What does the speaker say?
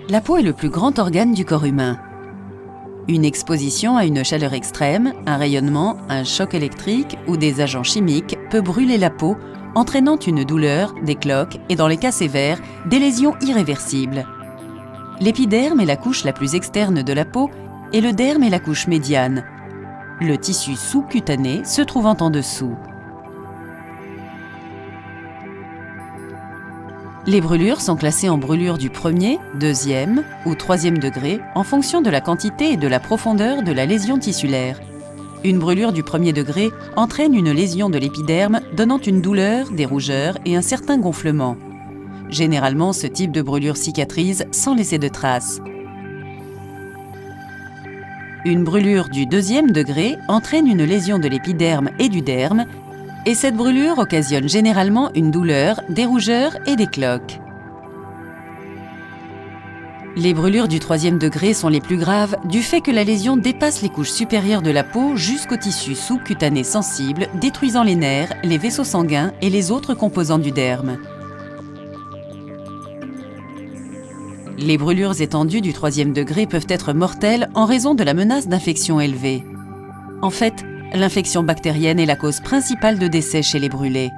La peau est le plus grand organe du corps humain. Une exposition à une chaleur extrême, un rayonnement, un choc électrique ou des agents chimiques peut brûler la peau, entraînant une douleur, des cloques et, dans les cas sévères, des lésions irréversibles. L'épiderme est la couche la plus externe de la peau et le derme est la couche médiane. Le tissu sous-cutané se trouvant en dessous. Les brûlures sont classées en brûlures du premier, deuxième ou troisième degré en fonction de la quantité et de la profondeur de la lésion tissulaire. Une brûlure du premier degré entraîne une lésion de l'épiderme donnant une douleur, des rougeurs et un certain gonflement. Généralement, ce type de brûlure cicatrise sans laisser de traces. Une brûlure du deuxième degré entraîne une lésion de l'épiderme et du derme, et cette brûlure occasionne généralement une douleur, des rougeurs et des cloques. Les brûlures du troisième degré sont les plus graves du fait que la lésion dépasse les couches supérieures de la peau jusqu'au tissu sous-cutané sensible, détruisant les nerfs, les vaisseaux sanguins et les autres composants du derme. Les brûlures étendues du troisième degré peuvent être mortelles en raison de la menace d'infection élevée. En fait, l'infection bactérienne est la cause principale de décès chez les brûlés.